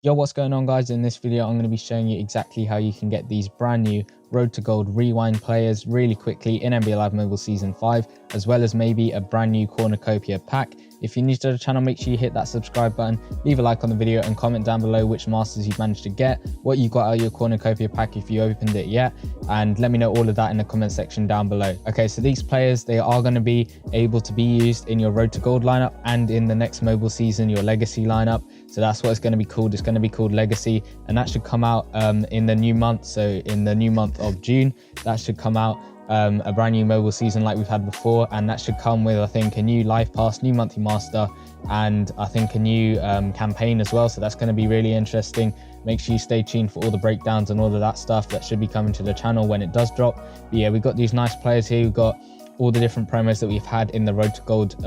Yo, what's going on, guys? In this video I'm going to be showing you exactly how you can get these brand new Road to Gold rewind players really quickly in NBA Live Mobile Season 5, as well as maybe a brand new Cornucopia pack. If you're new to the channel, make sure you hit that subscribe button, leave a like on the video, and comment down below which masters you've managed to get, what you got out of your Cornucopia pack if you opened it yet, and let me know all of that in the comment section down below. Okay, so these players, they are going to be able to be used in your Road to Gold lineup and in the next mobile season, your Legacy lineup. So that's what it's going to be called. It's going to be called Legacy, and that should come out in the new month. So in the new month of June, that should come out a brand new mobile season like we've had before, and that should come with, I think, a new life pass, new monthly master, and I think a new campaign as well. So that's going to be really interesting. Make sure you stay tuned for all the breakdowns and all of that stuff that should be coming to the channel when it does drop. But yeah, we've got these nice players here. We've got all the different promos that we've had in the Road to Gold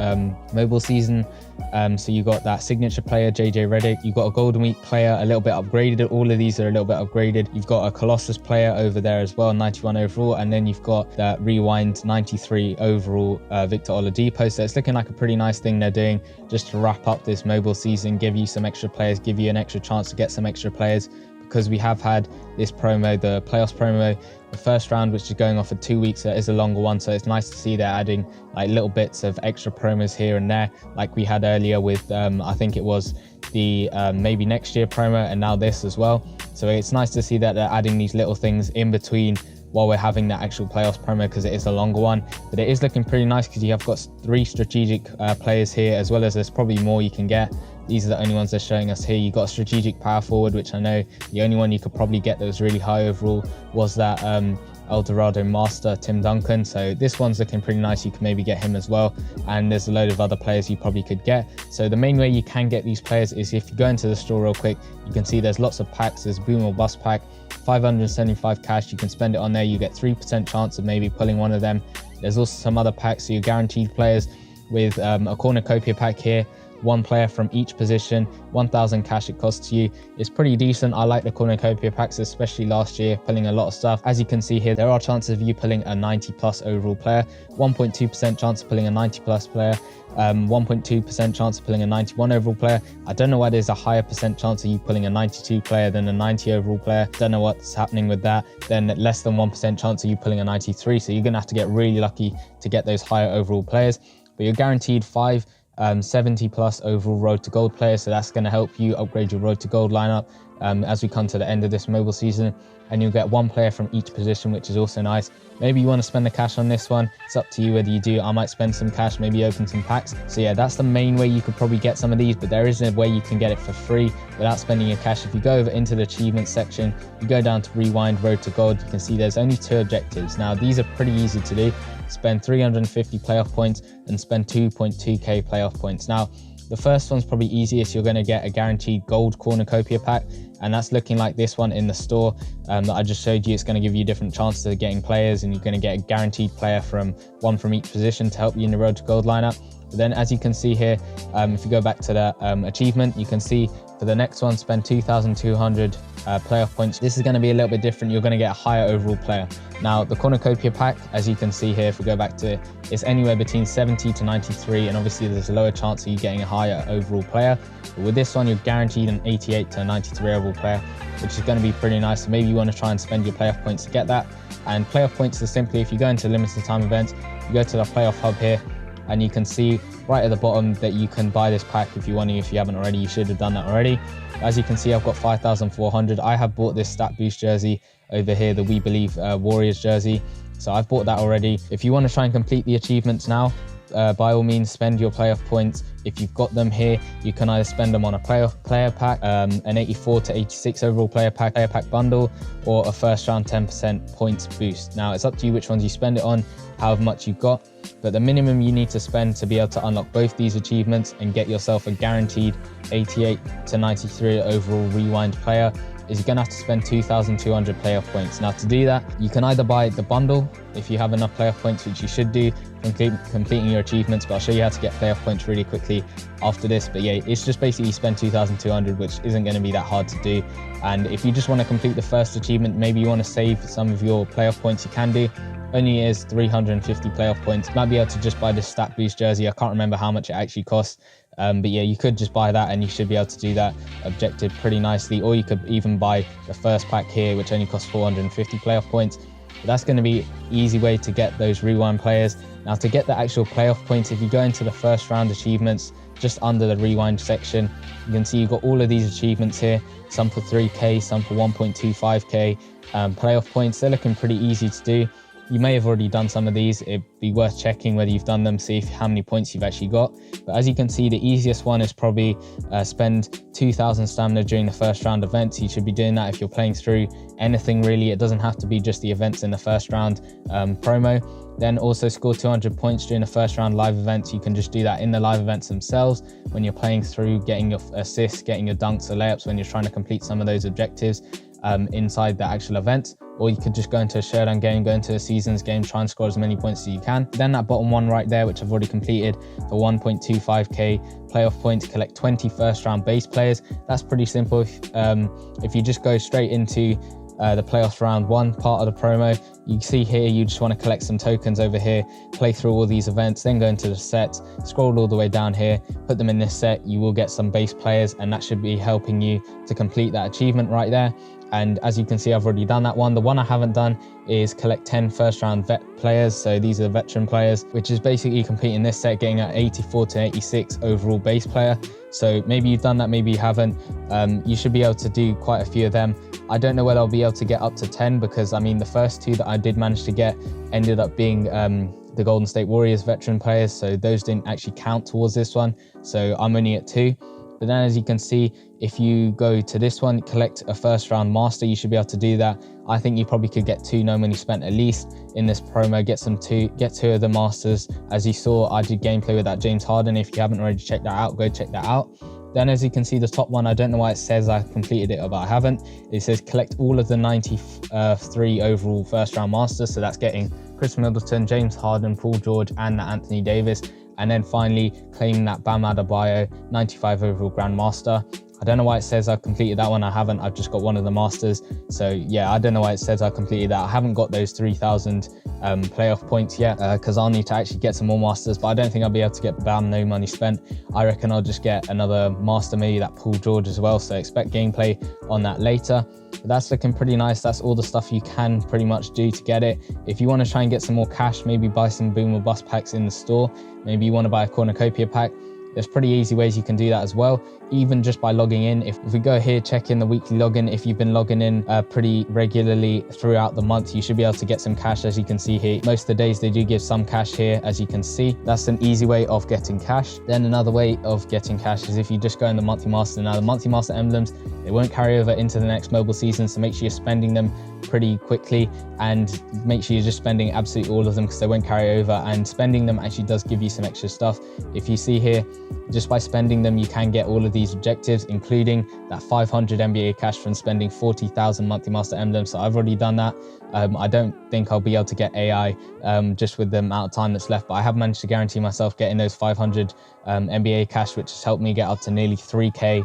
mobile season. So you got that signature player, JJ Redick. You've got a Golden Week player, a little bit upgraded. All of these are a little bit upgraded. You've got a Colossus player over there as well, 91 overall. And then you've got that rewind 93 overall Victor Oladipo. So it's looking like a pretty nice thing they're doing just to wrap up this mobile season, give you some extra players, give you an extra chance to get some extra players. Because we have had this promo, the playoffs promo, the first round, which is going off for 2 weeks. So it is a longer one, so it's nice to see they're adding like little bits of extra promos here and there, like we had earlier with I think it was the maybe next year promo, and now this as well. So it's nice to see that they're adding these little things in between while we're having that actual playoffs promo, because it is a longer one. But it is looking pretty nice because you have got 3 strategic players here, as well as there's probably more you can get. These are the only ones they're showing us here. You got a strategic power forward, which I know the only one you could probably get that was really high overall was that El Dorado master, Tim Duncan. So this one's looking pretty nice. You can maybe get him as well. And there's a load of other players you probably could get. So the main way you can get these players is if you go into the store real quick, you can see there's lots of packs. There's boom or bust pack, 575 cash. You can spend it on there. You get 3% chance of maybe pulling one of them. There's also some other packs. So you're guaranteed players with a Cornucopia pack here. 1 player from each position, 1,000 cash it costs you. It's pretty decent. I like the Cornucopia packs, especially last year, pulling a lot of stuff. As you can see here, there are chances of you pulling a 90 plus overall player, 1.2% chance of pulling a 90 plus player, 1.2% chance of pulling a 91 overall player. I don't know why there's a higher percent chance of you pulling a 92 player than a 90 overall player. Don't know what's happening with that. Then less than 1% chance of you pulling a 93. So you're gonna have to get really lucky to get those higher overall players. But you're guaranteed 5 70 plus overall Road to Gold players, so that's going to help you upgrade your Road to Gold lineup as we come to the end of this mobile season. And you'll get 1 player from each position, which is also nice. Maybe you want to spend the cash on this one. It's up to you whether you do. I might spend some cash, maybe open some packs. So yeah, that's the main way you could probably get some of these, but there is a way you can get it for free without spending your cash. If you go over into the achievements section, you go down to rewind Road to Gold, you can see there's only 2 objectives. Now these are pretty easy to do. Spend 350 playoff points and spend 2.2k playoff points. Now the first one's probably easiest. You're going to get a guaranteed gold Cornucopia pack, and that's looking like this one in the store that I just showed you. It's going to give you different chances of getting players, and you're going to get a guaranteed player from 1 from each position to help you in the Road to Gold lineup. But then as you can see here, if you go back to the achievement, you can see for the next one, spend 2,200 playoff points. This is going to be a little bit different. You're going to get a higher overall player. Now the Cornucopia pack, as you can see here, if we go back to it, it's anywhere between 70 to 93, and obviously there's a lower chance of you getting a higher overall player. But with this one, you're guaranteed an 88 to 93 overall player, which is going to be pretty nice. So maybe you want to try and spend your playoff points to get that. And playoff points is simply, if you go into limited time events, you go to the playoff hub here, and you can see right at the bottom that you can buy this pack if you want to. If you haven't already, you should have done that already. As you can see, I've got 5,400. I have bought this stat boost jersey over here, the We Believe Warriors jersey. So I've bought that already. If you want to try and complete the achievements now, by all means spend your playoff points. If you've got them here, you can either spend them on a playoff player pack, an 84 to 86 overall player pack bundle, or a first round 10% points boost. Now it's up to you which ones you spend it on, however much you've got. But the minimum you need to spend to be able to unlock both these achievements and get yourself a guaranteed 88 to 93 overall rewind player is you're going to have to spend 2,200 playoff points. Now to do that, you can either buy the bundle if you have enough playoff points, which you should do from completing your achievements, but I'll show you how to get playoff points really quickly after this. But yeah, it's just basically spend 2,200, which isn't going to be that hard to do. And if you just want to complete the first achievement, maybe you want to save some of your playoff points, you can do. Only is 350 playoff points. Might be able to just buy this stat boost jersey. I can't remember how much it actually costs. But yeah, you could just buy that and you should be able to do that objective pretty nicely. Or you could even buy the first pack here, which only costs 450 playoff points. But that's going to be easy way to get those rewind players. Now, to get the actual playoff points, if you go into the first round achievements, just under the rewind section, you can see you've got all of these achievements here, some for 3k, some for 1.25k playoff points. They're looking pretty easy to do. You may have already done some of these. It'd be worth checking whether you've done them, see how many points you've actually got. But as you can see, the easiest one is probably spend 2,000 stamina during the first round events. You should be doing that if you're playing through anything really. It doesn't have to be just the events in the first round promo. Then also score 200 points during the first round live events. You can just do that in the live events themselves when you're playing through, getting your assists, getting your dunks or layups when you're trying to complete some of those objectives inside the actual event. Or you could just go into a showdown game, go into a seasons game, try and score as many points as you can. Then that bottom one right there, which I've already completed for 1.25k playoff points, collect 20 first round base players. That's pretty simple. If you just go straight into the playoffs round one part of the promo, you see here you just want to collect some tokens over here, play through all these events, then go into the sets, scroll all the way down here, put them in this set. You will get some base players, and that should be helping you to complete that achievement right there. And as you can see, I've already done that one. The one I haven't done is collect 10 first round vet players. So these are the veteran players, which is basically completing this set, getting an 84 to 86 overall base player. So maybe you've done that, maybe you haven't. You should be able to do quite a few of them. I don't know whether I'll be able to get up to 10, because I mean, the first two that I did manage to get ended up being the Golden State Warriors veteran players. So those didn't actually count towards this one. So I'm only at 2. But then as you can see, if you go to this one, collect a first round master, you should be able to do that. I think you probably could get 2 no money spent at least in this promo, get 2 of the masters. As you saw, I did gameplay with that James Harden. If you haven't already checked that out, go check that out. Then as you can see, the top one, I don't know why it says I completed it, but I haven't. It says collect all of the 93 overall first round masters. So that's getting Chris Middleton, James Harden, Paul George, and Anthony Davis. And then finally claiming that Bam Adebayo 95 overall Grandmaster. I don't know why it says I've completed that one. I haven't. I've just got one of the masters. So yeah, I don't know why it says I completed that. I haven't got those 3,000 playoff points yet, because I'll need to actually get some more masters, but I don't think I'll be able to get Bam no money spent. I reckon I'll just get another master, maybe that Paul George as well. So expect gameplay on that later. But that's looking pretty nice. That's all the stuff you can pretty much do to get it. If you want to try and get some more cash, maybe buy some boom or bust packs in the store. Maybe you want to buy a Cornucopia pack. There's pretty easy ways you can do that as well, even just by logging in. If we go here, check in the weekly login. If you've been logging in pretty regularly throughout the month, you should be able to get some cash. As you can see here, most of the days they do give some cash here, as you can see. That's an easy way of getting cash. Then another way of getting cash is if you just go in the monthly master. Now the monthly master emblems, they won't carry over into the next mobile season, so make sure you're spending them pretty quickly, and make sure you're just spending absolutely all of them, because they won't carry over. And spending them actually does give you some extra stuff. If you see here, just by spending them, you can get all of these objectives, including that 500 NBA cash from spending 40,000 monthly master emblems. So I've already done that. I don't think I'll be able to get AI just with the amount of time that's left, but I have managed to guarantee myself getting those 500 NBA cash, which has helped me get up to nearly 3k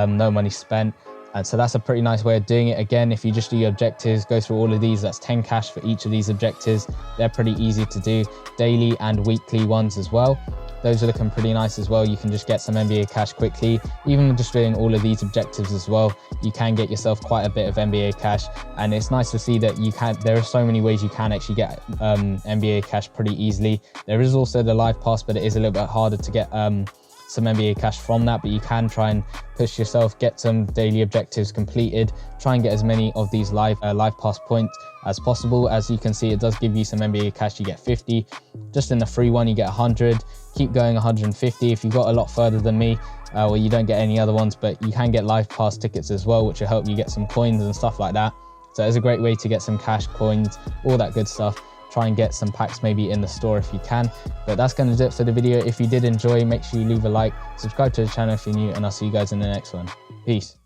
no money spent. And so that's a pretty nice way of doing it. Again, if you just do your objectives, go through all of these, that's 10 cash for each of these objectives. They're pretty easy to do, daily and weekly ones as well. Those are looking pretty nice as well. You can just get some NBA cash quickly. Even just doing all of these objectives as well, you can get yourself quite a bit of NBA cash. And it's nice to see that there are so many ways you can actually get NBA cash pretty easily. There is also the live pass, but it is a little bit harder to get some NBA cash from that, but you can try and push yourself, get some daily objectives completed, try and get as many of these live pass points as possible. As you can see, it does give you some NBA cash. You get 50 just in the free one, you get 100, keep going 150 if you got a lot further than me, or you don't get any other ones, but you can get live pass tickets as well, which will help you get some coins and stuff like that. So it's a great way to get some cash, coins, all that good stuff. Try and get some packs maybe in the store if you can. But that's going to do it for the video. If you did enjoy, make sure you leave a like, subscribe to the channel if you're new, and I'll see you guys in the next one. Peace.